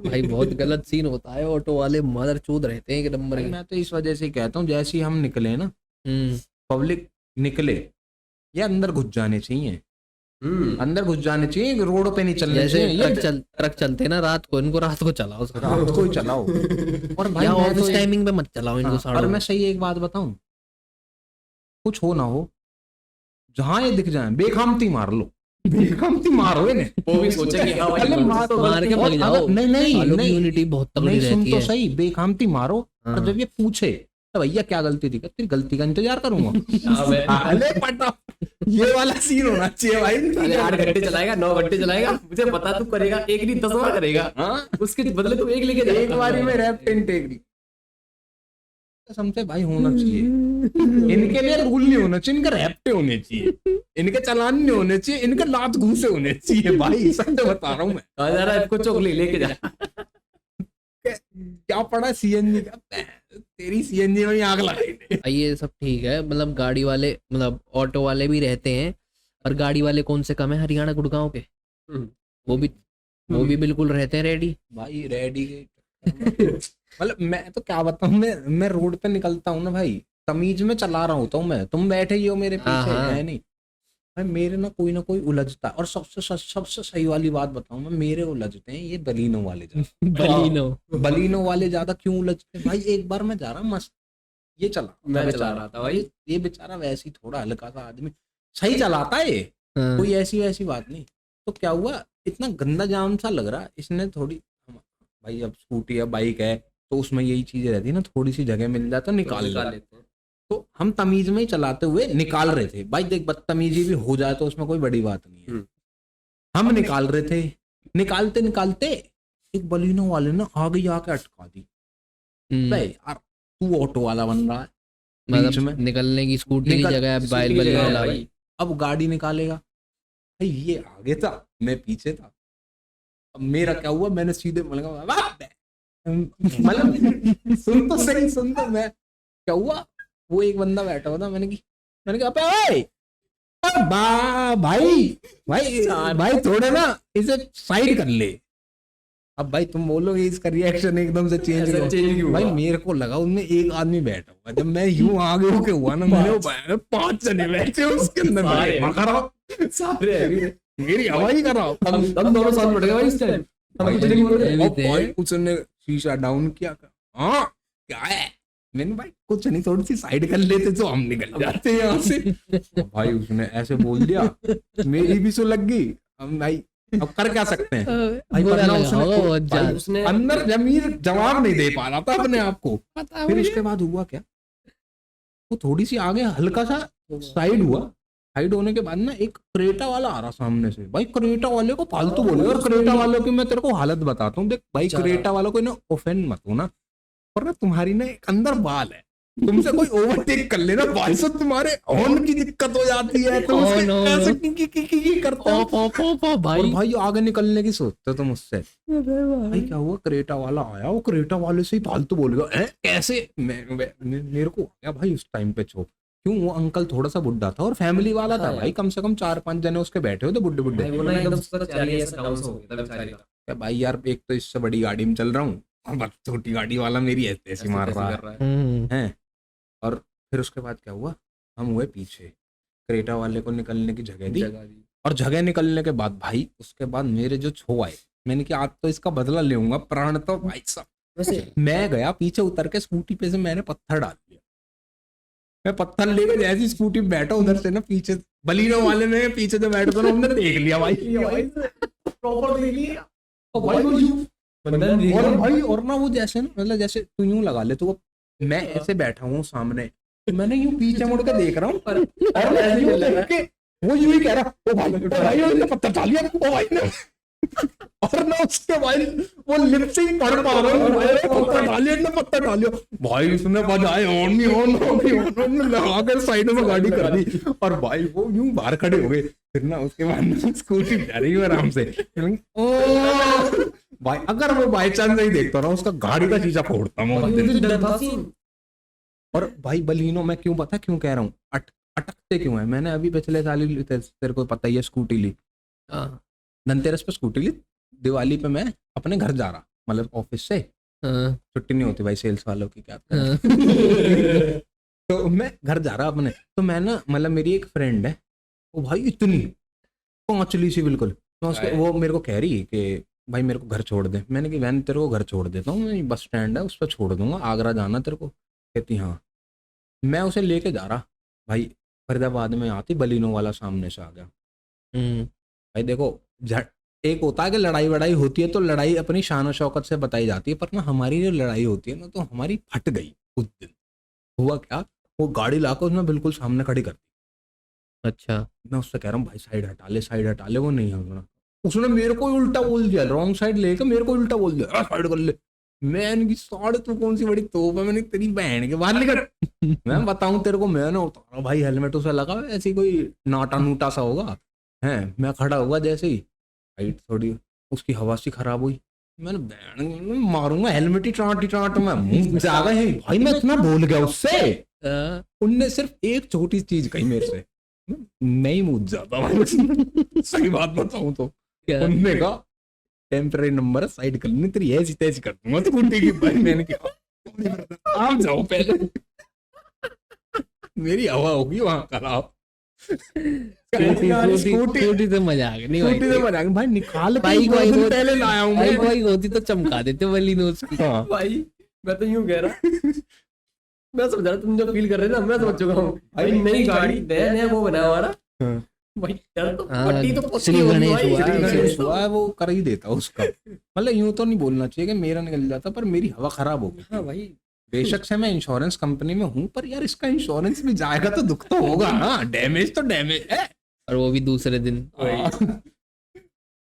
भाई बहुत गलत सीन होता है, ऑटो वाले मदर चूद रहते हैं एक नंबर भाई के। मैं तो इस वजह से ही कहता हूँ, जैसे ही हम निकले ना, पब्लिक निकले, ये अंदर घुस जाने चाहिए, अंदर घुस जाने चाहिए, रोड पे नहीं चलने जैसे चाहिए। ट्रक चलते हैं ना रात को, इनको रात को चलाओ, रात को ही चलाओ। और भाई या मैं तो ऑफिस टाइमिंग पे मत चलाओ इनको। हाँ, और मैं सही एक बात बताऊं, कुछ हो ना हो, जहां ये दिख जाए बेखामती मार लो, बेखामती मारो इन्हें। वो भी सोचे कि हाँ भाई पहले मार के भाग जाओ। नहीं नहीं आलू की नहीं, यूनिटी बहुत तगड़ी नहीं सुन रहती तो है। सही, बेखामती मारो, और हाँ। जब ये पूछे तो भैया क्या गलती थी, तेरी गलती का इंतजार करूंगा। अबे, अरे पटा, ये वाला सीन होना चाहिए भाई। 8 घंटे चलाएगा, 9 घंटे चलाएगा, मुझे पता तू करेगा, एक नहीं 10 बार करेगा, हाँ, उसके बदले तू एक लेके एक जाएगा। बारी में रैप इंटेग्रिटी कसम से भाई होना चाहिए। इनके लिए रूल नहीं होना चाहिए, इनके रैप्टे होने चाहिए, इनके चालान नहीं होने चाहिए, इनके लात घूसे होने चाहिए भाई, सच बता रहा हूँ मैं। आ जा रहा है, इसको चोकली लेके जा। क्या पड़ा सीएनजी का, तेरी सीएनजी में ही आग लगाई दे। ये सब ठीक है, मतलब गाड़ी वाले, मतलब ऑटो वाले भी रहते हैं, और गाड़ी वाले कौन से कम है हरियाणा गुड़गांव के, वो भी बिल्कुल रहते हैं रेडी। भाई रेडी मतलब मैं तो क्या बताऊं, मैं रोड पे निकलता हूँ ना भाई, तमीज में चला रहा होता हूँ मैं, तुम बैठे ही हो मेरे पीछे, हाँ। है नहीं भाई, मेरे ना कोई उलझता है। और सबसे सही वाली बात बताऊं मैं, मेरे उलझते हैं ये बलीनो वाले ज्यादा। बलीनो वाले ज्यादा क्यों उलझते हैं भाई, एक बार मैं जा रहा मस्त, ये चला मैं चला रहा था भाई, ये बेचारा वैसे ही थोड़ा हल्का सा आदमी, सही चलाता है ये, हाँ। कोई ऐसी वैसी बात नहीं। तो क्या हुआ, इतना गंदा जाम सा लग रहा, इसने थोड़ी, भाई अब स्कूटी या बाइक है तो उसमें यही चीजें रहती है ना, थोड़ी सी जगह मिल जाए तो निकाल लेते हैं। तो हम तमीज में ही चलाते हुए निकाल रहे थे भाई, देख बदतमीजी भी हो जाए तो उसमें कोई बड़ी बात नहीं है। हम निकाल रहे थे, निकालते निकालते एक बलिनो वाले ने आगे आके अटका दी। भाई यार तू ऑटो वाला बन रहा है, बीच में मतलब निकलने की स्कूटी की जगह स्कूटी की बाइक जगह वाला भाई। अब गाड़ी निकालेगा भाई, ये आगे था मैं पीछे था। अब मेरा क्या हुआ, मैंने सीधे मतलब सुन तो सही, सुन तो मैं क्या हुआ, वो एक बंदा बैठा हुआ था, मैंने कहा भाई भाई भाई थोड़े ना इसे साइड कर ले। अब भाई तुम बोलोगे इसका रिएक्शन एकदम से चेंज ऐसा change क्यों भाई हुआ? मेरे को लगा उनमें एक आदमी बैठा हुआ, जब मैं यूं आगे होके हुआ ना, मैंने 5 जने बैठे उसके अंदर, सारे मैं खड़ा सारे हैवी। मेरी हवाई करा। हम दोनों साथ बढ़ गए भाई इस टाइम, हम कुछ नहीं बोल रहे। भी अब थे। भाई उसने शीशा डाउन किया, हाँ क्या है, मैंने भाई कुछ नहीं, थोड़ी सी साइड कर लेते तो हम निकल जाते यहाँ से। भाई उसने ऐसे बोल दिया, मेरी भी सो लग गई। अब भाई अब कर क्या सकते हैं भाई, बुरा वरना लगा उसने- होगा बहुत भाई ज्यादा। उसने अंदर जमीर जवाब नहीं दे पा रहा था अपने आप को। पता फिर मुझे। उसके बाद हुआ क्या, वो थोड़ी सी आगे हल्का सा साइड हुआ, साइड होने के बाद ना एक क्रेटा वाला आ रहा सामने से। भाई क्रेटा वाले को फालतू बोले, और क्रेटा वालों की मैं तेरे को हालत बताता हूँ, देख भाई क्रेटा वालों को ना ऑफेंड मत होना, पर ना तुम्हारी ना एक अंदर बाल है, तुमसे कोई ओवरटेक कर लेना भाई साहब, तुम्हारे हॉर्न की दिक्कत हो जाती है, तुम उसके no, ऐसे no. की करते हो। ऑफ और भाई। भाई आगे निकलने की सोचते हो तुम उससे। भाई क्या हुआ, क्रेटा वाला आया, वो क्रेटा वाले से ही फालतू बोल गया, "हैं? कैसे?" मेरे को आ गया भाई उस टाइम पे छो, क्यों, वो अंकल थोड़ा सा बुड्ढा था और फैमिली वाला था भाई, कम से कम 4-5 जने उसके बैठे हुए थे बुड्ढे बुड्ढे। भाई वो ना एकदम उसका चेहरा ऐसा डाउन हो गया था बेचारे का। क्या भाई यार, एक तो इससे बड़ी गाड़ी में चल रहा हूँ और बस छोटी गाड़ी वाला मेरी ऐसे ऐसे मार कैसे रहा कर है। रहा है। हैं। और फिर उसके बाद क्या हुआ, हम हुए पीछे, क्रेटा वाले को निकलने की जगह दी, जगह दी। और जगह निकलने के बाद भाई उसके बाद मेरे जो छो आए, मैंने कहा आज तो इसका बदला लूंगा, प्राण तो भाई साहब। वैसे मैं गया पीछे उतर के स्कूटी पे से मैंने पत्थर डाल दिया, मैं पत्थर लेके जैसी स्कूटी पे बैठा, उधर से ना पीछे बलिनो वाले में पीछे जो बैठा था ना, हमने देख लिया भाई प्रॉपर देख लिया। और भाई वो यूं- बंदा ने देख और लिया। भाई और ना वो जैसे ना, मतलब जैसे तू यूं लगा ले, तो वो मैं ऐसे बैठा हूँ सामने, तो मैंने यूं पीछे मुड़ के देख रहा हूँ, और मैं यूं देख के वो यूं ही कह रहा, ओ भाई उसने पत्थर डाल दिया, ओ भाई ने। और ना उसके भाई वो लिप से ही पढ़ पा रहा हूँ, भाई पत्थर डाल लिया, पत्थर डाल लिया भाई, उसने बजाए ऑन नहीं ऑन ऑन लगा कर साइड में गाड़ी कर दी, और भाई वो यूं बाहर खड़े हो गए। फिर ना उसके बाद ना स्कूटी जा रही है आराम से, ओ भाई अगर वो बाई चांस नहीं देखता ना, उसका गाड़ी का शीशा फोड़ता मैं उस दिन। डर था सीन। और भाई बलिनो मैं क्यों, पता क्यों कह रहा हूँ, अटकते क्यों है, मैंने अभी पिछले साल ही तेरे को पता ही है स्कूटी ली, हाँ, धनतेरस पे स्कूटी ली, दिवाली पे मैं अपने घर जा रहा, मतलब ऑफिस से हाँ, छुट्टी नहीं होती भाई सेल्स वालों की, क्या हाँ। तो मैं घर जा रहा अपने, तो मैं ना, मतलब मेरी एक फ्रेंड है, वो भाई इतनी पहुंचली सी बिल्कुल, तो उसको वो मेरे को कह रही है कि भाई मेरे को घर छोड़ दे, मैंने कि वैन तेरे को घर छोड़ देता हूँ, मैं बस स्टैंड है उस पर छोड़ दूंगा, आगरा जाना तेरे को, कहती हाँ। मैं उसे लेके जा रहा भाई, फरीदाबाद में आती बलिनो वाला सामने से आ गया। भाई देखो, एक होता है कि लड़ाई वड़ाई होती है तो लड़ाई अपनी शान और शौकत से बताई जाती है, पर ना हमारी जो लड़ाई होती है ना, तो हमारी फट गई उस दिन। हुआ क्या, वो गाड़ी लाकर उसने बिल्कुल सामने खड़ी कर दी, अच्छा, मैं उससे कह रहा हूँ भाई साइड हटा ले, साइड हटा ले, वो नहीं हटना, उसने मेरे को ही उल्टा बोल दिया, रॉन्ग साइड लेके मेरे को उल्टा बोल दिया, साइड कर ले। मैंने की साढ़े तू कौन सी बड़ी तोप है, मैंने तेरी बहन के बाहर निकल। मैं बताऊं तेरे को, मैंने उतारा भाई, हेलमेट उसे लगा ऐसी कोई नाटा नूटा सा होगा है, मैं खड़ा हुआ जैसे ही, हाइट थोड़ी उसकी हवा सी खराब हुई, मैंने बहन मारूंगा हेलमेट ही टाट में मुंह से आ गए भाई, मैं इतना बोल गया उससे, उनने सिर्फ एक छोटी चीज कही मेरे से, मैं ही मुझ जाता हूँ। सही बात बताऊं तो उनने कहा टेम्पररी नंबर साइड कर लेनी, तेरी ऐसी तैसी कर दूंगा स्कूटी की। भाई मैंने कहा आप जाओ पहले, मेरी हवा होगी वहां खराब। स्कूटी से मजा आ गया नहीं भाई, स्कूटी से बना भाई निकाल के बाइक दो दिन वाइक पहले लाया हूँ बाइक मैं। वाइक होती तो चमका देते बलिनोज की। हाँ भाई मैं तो यूं कह रहा, मैं समझ रहा तुम जो फील कर रहे थे ना, मैं समझ चुका हूँ भाई, नई गाड़ी नया नया वो बना हमारा हाँ। भाई, डर तो हाँ, पट्टी तो पक्की श्री होगी गणेश भाई, हुआ, श्री श्री गणेश गणेश तो- हुआ है, वो कर ही देता उसका, मतलब यूं तो नहीं बोलना चाहिए कि मेरा निकल जाता, पर मेरी हवा खराब हो गई। हाँ भाई, बेशक से मैं इंश्योरेंस कंपनी में हूँ, पर यार इसका इंश्योरेंस भी जाएगा तो दुख तो होगा ना, डैमेज तो डैमेज है। और वो भी दूसरे दिन।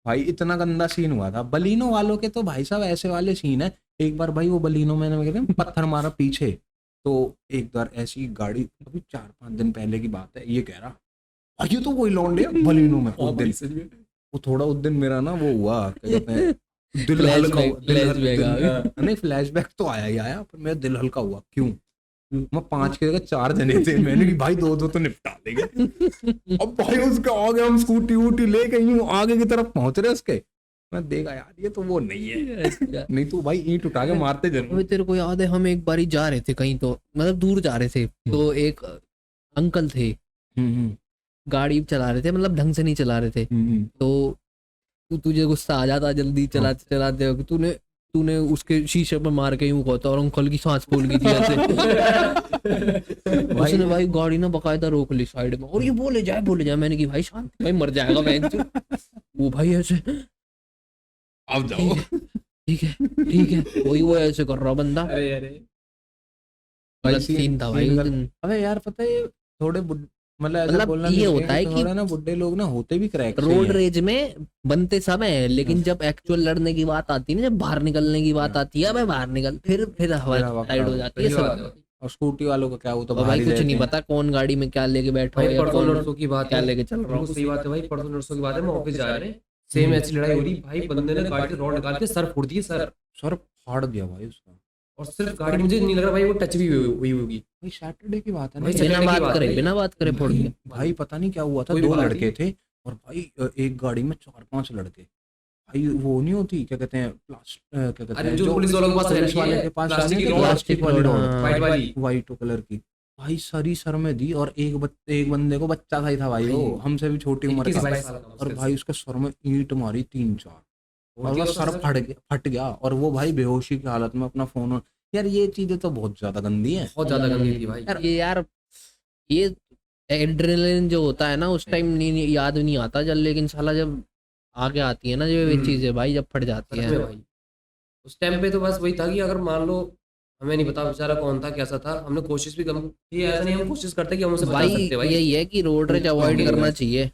भाई इतना गंदा सीन हुआ था बलिनो वालों के, तो भाई साहब ऐसे वाले सीन है। एक बार भाई वो बलिनो मैंने पत्थर मारा पीछे, तो एक बार ऐसी गाड़ी, अभी 4-5 दिन पहले की बात है, ये कह रहा भाई ये तो वही लौंडे बलिनो में। उस दिन वो थोड़ा उस दिन मेरा ना वो हुआ, क्या कहते हैं, दिल हल्का हुआ, नहीं फ्लैशबैक तो आया ही आया, पर मेरा दिल हल्का हुआ। क्यों? मैं 5 के जगह 4 जने थे, मैंने कि भाई 2 तो निपटा देंगे। अब भाई उसके आगे हम स्कूटी वूटी लेके यूं आगे की तरफ पहुंच रहे उसके, मैं देखा यार ये तो वो नहीं है, नहीं तो भाई ईंट उठा के मारते जरूर। अबे तेरे को याद है हम एक बारी जा रहे थे कहीं, तो मतलब दूर जा रहे थे, तो एक अंकल थे गाड़ी चला रहे थे, मतलब ढंग से नहीं चला रहे थे, तो तुझे गुस्सा आ जाता जल्दी चलाते चलाते, तूने तूने उसके शीशे पे मार के यूं कहता और अंकल की सांस फूल गई थी ऐसे। उसने भाई गाड़ी ना बकायदा रोक ली साइड में और ये बोले जाए मैंने की भाई शांति भाई मर जाएगा बहन। वो भाई ऐसे अब जाओ। ठीक है वही वो ऐसे कर रहा बंदा। अरे अरे गलत सीन था भाई उस दिन। अबे यार पता है थोड़े मतलब ऐसा मतलब बोलना ये नहीं होता है चाहिए, कि थोड़ा ना बुड्ढे लोग ना होते भी क्रैक रोड रेज में बनते सब है, लेकिन जब एक्चुअल लड़ने की बात आती है ना, जब बाहर निकलने की बात आती है, भाई बाहर निकल फिर हवा टाइट हो जाती है सही बात है। सब। और स्कूटी वालों का क्या वो तो और बाहर भाई ही कुछ रहते नहीं हैं। पता कौन गाड़ी में क्या लेके बैठा हो भाई या परसों कौन नरसों की बात क्या है, लेके चल रहा बिल्कुल हो। सही बात है भाई। परसों नरसों की बात है, मैं ऑफिस जा रहे हैं, सेम ऐसी लड़ाई हो रही भाई, बंदे ने गाड़ी से रॉड निकाल के सर फोड़ दिए सर, सर फाड़ दिया भाई उसका। और सिर्फ गाड़ी मुझे नहीं लग रहा भाई वो टच भी हुई होगी। भाई सैटरडे की बात है ना भाई ये। सैटरडे बिना की बात बात करे है। बिना बात करे फोड़ दिया। भाई पता नहीं क्या हुआ था, कोई भी दो बात लड़के थे और भाई एक गाड़ी में 4-5 लड़के। भाई वो नहीं होती क्या कहते हैं क्या कहते अरे हैं जो पुलिस वालों के पास पुलिस रहती वाले है, के पास प्लास्टिक आने की के रॉड, प्लास्टिक वाली रॉड हाँ। व्हाइट वाली। वाइट कलर की। भाई सरी सर में दी और एक बंदे को बच्चा था ही था भाई, वो हमसे भी छोटी उम्र 21-22 का। साल का और भाई उसके सर में ईंट मारी 3-4 और होती वो है सर सर। फट गया और वो भाई बेहोशी की हालत में अपना फोन। यार ये चीजें तो बहुत ज्यादा गंदी हैं। बहुत ज्यादा गंदी थी भाई। यार ये एड्रेनलिन जो होता है ना उस टाइम नहीं याद नहीं आता जब, लेकिन साला जब आगे आती है ना जो ये चीजें भाई जब फट जाती सच है। में भाई उस टाइम पे तो बस वही था कि अगर मान लो हमें नहीं पता बेचारा कौन था कैसा था, हमने कोशिश भी कम ये ऐसा नहीं हम कोशिश करते कि हम उसे बचा भाई सकते भाई। यही है कि रोड रेज अवॉइड करना चाहिए।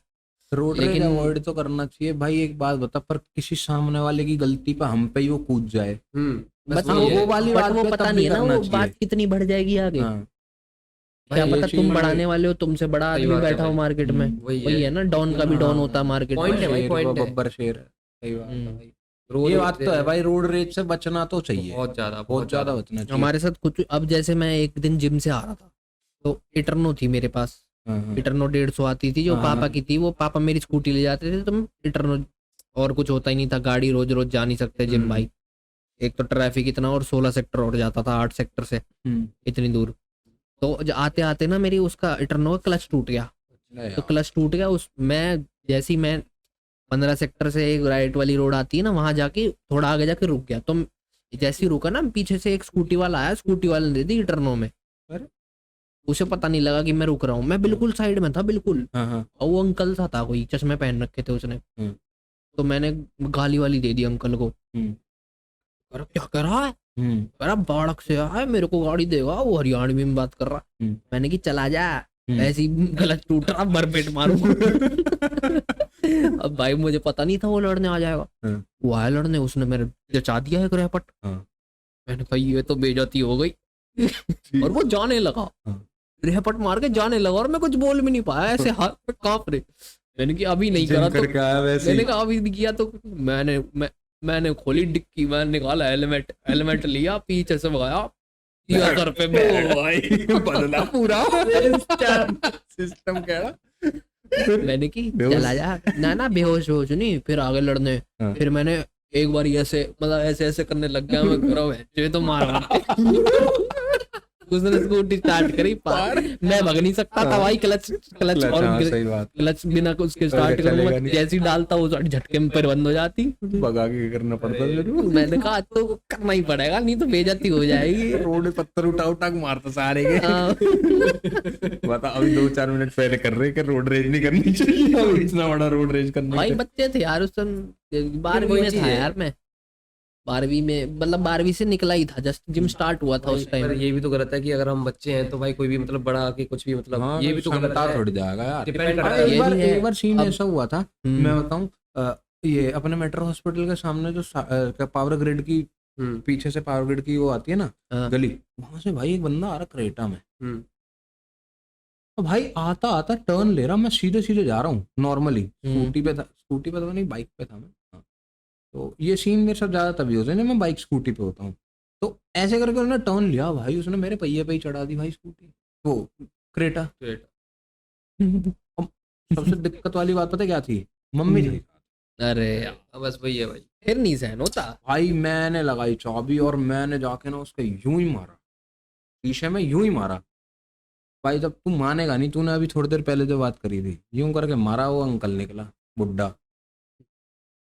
रोड रेज लेकिन- अवॉइड तो करना चाहिए भाई। एक बात बता, पर किसी सामने वाले की गलती पे हम पे ही वो कूद जाए, बस बट वही है। वो वाली बट बात वो पे पता तब नहीं भी है ना करना वो चाहिए। बात कितनी बढ़ जाएगी आगे। हाँ। क्या भाई ये पता चीज तुम मैंने- बढ़ाने वाले हो, तुमसे बड़ा सही आदमी बात है बैठा हो भाई। मार्केट में। वही है ना, डॉन का भी डॉन होता है मार्केट Point में। है भाई, शेर point वो है। बब्बर शेर है। सही बात है हम्म। भाई। रोड ये बात तो है भाई, रोड रेज से बचना तो चाहिए, बहुत ज्यादा बहुत ज्यादा बचना चाहिए। हमारे साथ कुछ अब जैसे मैं एक दिन जिम से आ रहा था तो इटरनो थी मेरे पास। हाँ, हाँ। इटरनो 150 आती थी जो हाँ, पापा हाँ। की थी, वो पापा मेरी स्कूटी ले जाते थे तो मैं इटरनो, और कुछ होता ही नहीं था, गाड़ी रोज रोज जा नहीं सकते जिम भाई। एक तो ट्रैफिक इतना और 16 सेक्टर और जाता था 8 सेक्टर से इतनी दूर। तो आते आते ना मेरी उसका इटरनो का क्लच टूट गया। तो क्लच टूट गया उस मैं जैसे ही मैं 15 सेक्टर से एक राइट वाली रोड आती है ना, वहां जाके थोड़ा आगे जाके रुक गया। तो जैसे ही रुका ना, पीछे से एक स्कूटी वाला आया, स्कूटी वाले ने दे दी इटरनो में। अरे? उसे पता नहीं लगा कि मैं रुक रहा हूँ, मैं बिल्कुल साइड में था बिल्कुल। हाँ, हाँ। और वो अंकल सा था, कोई चश्मे पहन रखे थे उसने। तो मैंने गाली वाली दे दी अंकल को। अरे क्या कर रहा है, अरे बाड़क से आया, मेरे को गाड़ी देगा, वो हरियाणवी में बात कर रहा। मैंने कि चला जा, ऐसे ही गलत टूट रहा, भरपेट मारू। अब भाई मुझे पता नहीं था वो लड़ने आ जाएगा। वो आया लड़ने, उसने मेरे जचा दिया है रेपट। मैंने कहा ये तो बेइज्जती हो गई। और वो जाने लगा, रेपट मार के जाने लगा और मैं कुछ बोल भी नहीं पाया, ऐसे हाथ पे कांप रहे। मैंने कि अभी नहीं करा तो मैंने कहा अभी नहीं किया तो मैंने खोली डिक्की, मैंने निकाला हेलमेट लिया, पीछे से भगाया, दिया सर पे भाई, बदला पूरा सिस्टम कह रहा। मैंने की चला जा ना बेहोश हो नहीं, फिर आगे लड़ने। फिर मैंने एक बार ऐसे मतलब ऐसे करने लग गया, मैं करो ये तो मार। उसने स्कूटी स्टार्ट करी, मैं भग नहीं सकता था भाई, क्लच और सही बात। क्लच बिना उसके स्टार्ट चलेगा करूंगा, नहीं। जैसे ही डालता वो झटके में पर बंद हो जाती। भगा के करना पड़ता जरूर। मैंने कहा तो करना ही पड़ेगा, नहीं तो बेइज्जती हो जाएगी। रोड पत्थर उठा के मारता सारे के। हाँ। बता अभी 2-4 मिनट पहले कर रहे कि रोड रेज नहीं करनी चाहिए, अब इतना बड़ा रोड रेज करना भाई बच्चे थे यार उस समय, 12वीं में था यार मैं, 12वीं में मतलब 12वीं से निकला ही था, जस्ट जिम स्टार्ट हुआ था उस पर टाइम। ये भी तो गलत है कि अगर हम बच्चे हैं तो भाई कोई भी मतलब बड़ा आके कुछ भी मतलब हाँ, ये भी तो गलत क्षमता है। थोड़ी जाएगा यार। डिपेंड करता अरे है। ये भी है। एक बार सीन अब- ऐसा हुआ था, मैं बताऊं, ये अपने मेट्रो हॉस्पिटल के सामने जो पावर ग्रिड की पीछे से पावर ग्रिड की वो आती है ना हाँ। गली, वहां से भाई एक बंदा आ रहा क्रेटा में। हम्म। तो भाई आता आता टर्न ले रहा, मैं सीधे सीधे जा रहा हूँ नॉर्मली, स्कूटी पे तो नहीं, बाइक पे था मैं। हाँ। तो ये सीन मेरे साथ ज्यादा तभी होते हैं जब मैं बाइक स्कूटी पे होता हूँ। तो ऐसे करके उसने टर्न लिया भाई, उसने मेरे पहिए पे ही चढ़ा दी भाई स्कूटी, वो क्रेटा। सबसे दिक्कत वाली बात पता है क्या थी, मम्मी थी। अरे यार, बस वही है भाई। फिर नहीं सहन होता। भाई मैंने लगाई चाबी और मैंने जाके ना उसका यूं ही मारा, शीशे में यूं ही मारा भाई। जब तू मानेगा नहीं, तूने अभी थोड़ी देर पहले जो बात करी थी, यूं करके मारा, वो अंकल निकला बुड्ढा,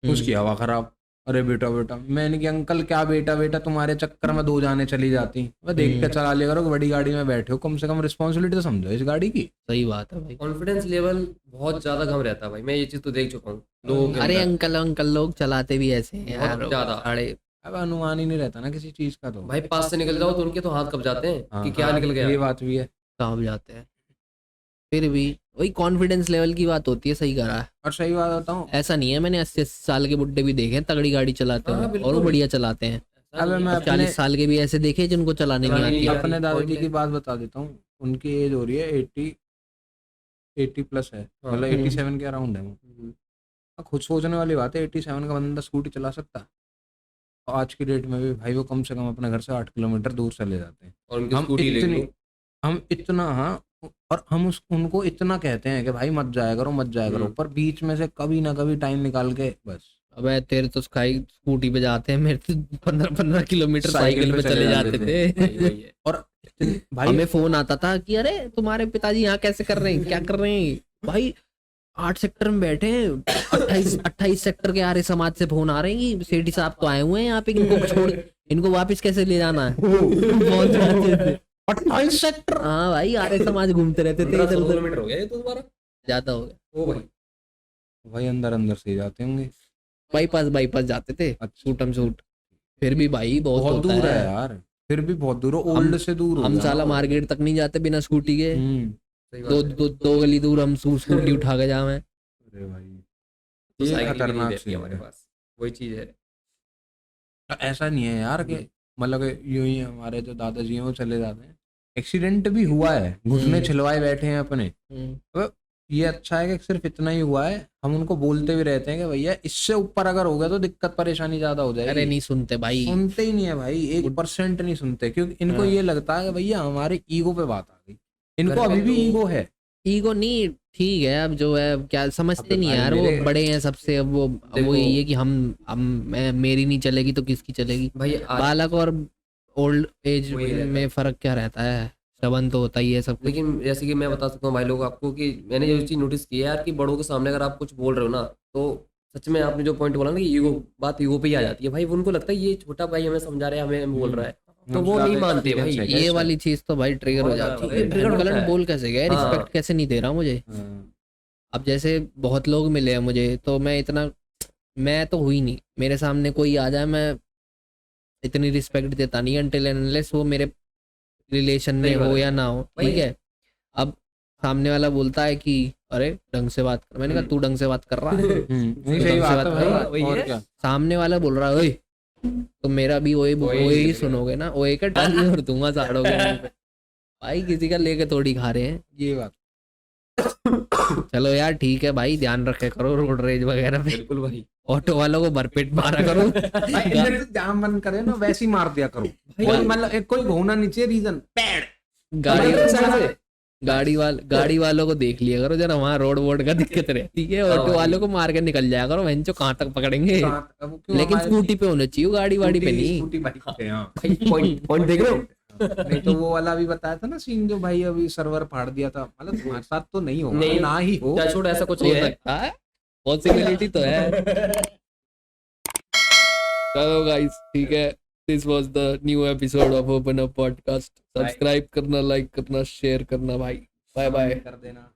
उसकी हवा खराब, अरे बेटा बेटा, मैंने कि अंकल क्या बेटा बेटा, तुम्हारे चक्कर में 2 जाने चली जाती, वह देख के चला लिया करो, बड़ी गाड़ी में बैठे हो, कम से कम रिस्पॉन्सिबिलिटी तो समझो इस गाड़ी की। सही बात है भाई। कॉन्फिडेंस लेवल बहुत ज्यादा कम रहता है भाई, मैं ये चीज तो देख चुका हूँ लोगों के अरे अंदर। अंकल लोग चलाते भी ऐसे हैं बहुत यार, ज्यादा। अरे अब अनुमान ही नहीं रहता ना किसी चीज का, तो भाई पास से निकल जाओ तो उनके तो हाथ कब जाते हैं हाँ, कि क्या निकल गया। ये बात भी है। काम जाते हैं, फिर भी वही कॉन्फिडेंस लेवल की बात होती है। सही करा है, और सही बात बताऊं, ऐसा नहीं है, मैंने 80 साल के बुड्ढे भी देखे हैं तगड़ी गाड़ी चलाते हाँ, हैं और बिल्कुल। वो बढ़िया चलाते हैं। अब मैं अपने 40 साल के भी ऐसे देखे हैं जिनको चलाने नहीं चलाने आती नहीं है। अपने दादाजी point की है। बात बता देता हूँ, उनकी एज हो रही है 80 प्लस है, हाँ। मतलब 87 के अराउंड है वो। हम्म। अब खुद सोचने वाली बात है, 87 का बंदा स्कूटी चला सकता है? और आज की डेट में भी भाई वो कम से कम अपने घर से 8 किलोमीटर दूर चले जाते हैं। और उनकी हम स्कूटी ले इतनी लो। हम इतना, हाँ, और हम उनको इतना कहते हैं कि भाई मत जाया करो मत जाया करो, पर बीच में से कभी ना कभी टाइम निकाल के बस अबे तेरे तो स्कूटी पे जाते हैं, मेरे तो 15-15 किलोमीटर साइकिल पे चले जाते थे। वही है। और भाई हमें फोन आता था कि अरे तुम्हारे पिताजी यहाँ कैसे कर रहे हैं, क्या कर रहे हैं भाई, 8 सेक्टर में बैठे हैं, 28 सेक्टर के आर्य समाज से फोन आ रहे हैं कि सेठी साहब तो आए हुए हैं यहाँ पे, इनको छोड़ इनको वापस कैसे ले जाना है। बहुत जाते थे 28 सेक्टर। हाँ भाई, आर्य समाज घूमते रहते थे 1500 इधर उधर, किलोमीटर हो गया ये तो तुम्हारा। ज्यादा हो गया। ओ भाई भाई अंदर अंदर से ही जाते होंगे। बाईपास जाते थे, अच्छा, शूटम शूट। फिर भी भाई बहुत बहुत होता दूर है यार, फिर भी बहुत दूर है, ओल्ड से दूर हो हम गया साला ना। मार्केट तक नहीं जाते बिना स्कूटी के। सही बात दो है। दो दो गली दूर हम स्कूटी उठा के जावे। अरे भाई तो ये साइकिल भी नहीं खतरनाक रहती चीज हमारे है। पास, वही चीज है। ऐसा नहीं है यार कि मतलब कि यूं ही हमारे जो दादाजी हैं वो चले जाते हैं, एक्सीडेंट भी हुआ है, घुटने छिलवाए बैठे हैं अपने। तो ये अच्छा है कि सिर्फ इतना ही हुआ है, हम उनको बोलते भी रहते हैं कि भैया इससे ऊपर अगर हो गया तो दिक्कत परेशानी ज्यादा हो जाएगी। अरे नहीं सुनते भाई, सुनते ही नहीं है भाई, 1% नहीं सुनते, क्योंकि इनको हाँ। ये लगता है कि भैया हमारे ईगो पे बात आ गई, इनको घर में अभी भी तो- ईगो है। ईगो नहीं, ठीक है, अब जो है क्या समझते अब नहीं भाई यार, वो मेरे- बड़े हैं सबसे, अब वो देखो- यही है कि मेरी नहीं चलेगी तो किसकी चलेगी। भाई आज बालक और ओल्ड एज वही रहता में फर्क क्या रहता है, सबन तो होता ही है सब कुछ। लेकिन जैसे कि मैं बता सकता हूँ भाई लोग आपको कि मैंने ये चीज नोटिस की है यार कि बड़ों के सामने अगर आप कुछ बोल रहे हो ना, तो सच में आपने जो पॉइंट बोला ना कि ईगो, बात ईगो पे ही आ जाती है भाई। उनको लगता है ये छोटा भाई हमें समझा रहा है, हमें बोल रहा है, तो वो नहीं मानते भाई। ये वाली चीज तो भाई ट्रिगर हो बहुत जाती ज्यादा है। trigger होता कलन है। बोल कैसे गया, हाँ। रिस्पेक्ट कैसे नहीं दे रहा मुझे। अब जैसे बहुत लोग मिले हैं मुझे, तो मैं तो हुई नहीं, मेरे सामने कोई आ जाए मैं इतनी रिस्पेक्ट देता नहीं अनटिल एंड अनलेस वो मेरे रिलेशन में सही बात हो है। या ना हो, वही ठीक है। अब सामने वाला बोलता है कि अरे ढंग से बात कर, मैंने कहा तू ढंग से बात कर रहा है। नहीं सही बात है वही भाई, है। और क्या। सामने वाला बोल रहा है ओए, तो मेरा भी ओए ओए ओए ही ही सुनोगे ना, ओए का टाली और दूंगा झाड़ोगे मुंह पे। भाई किसी का लेके थोड़ी खा रहे हैं। ये बात चलो यार ठीक है भाई, ध्यान रखे करो रोड रेज वगैरह पे, बिल्कुल भाई। ऑटो वालों को भरपेट मारा करो। भाई इधर से जाम बंद करे ना, वैसे ही मार दिया करो। कोई मतलब कोई होना नहीं चाहिए रीजन, पैड गाड़ी वालों को देख लिया करो जरा, वहाँ रोड वोड का दिक्कत रहती है, ऑटो वालों को मार के निकल जाया करो, वहीं कहाँ तक पकड़ेंगे। लेकिन स्कूटी पे होना चाहिए, गाड़ी वाड़ी पे नहीं। स्कूटी बाइक पे, हाँ। पॉइंट देख रहे हो। नहीं तो वो वाला भी बताया था ना सीन, जो भाई अभी सर्वर फाड़ दिया था, मतलब तुम्हारे साथ तो नहीं होगा, नहीं। ना ही हो। क्या छोड़ ऐसा कुछ हो नहीं है। सकता है, पॉसिबिलिटी तो है। चलो गाइस ठीक है, this was the new episode of open up podcast. Subscribe करना, लाइक करना, शेयर करना भाई। Bye bye. कर देना।